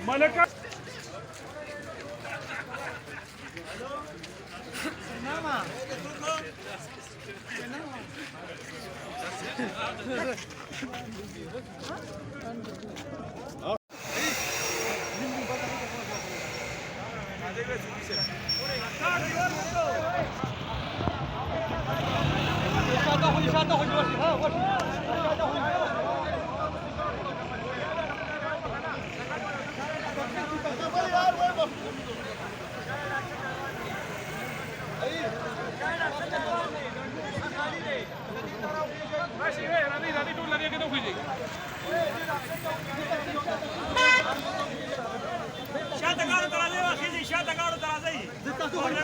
ملکه ماشي راضي ټول لري کېدو خوځي شاته کارو ته راځي واخلي شاته کارو ته راځي ورنه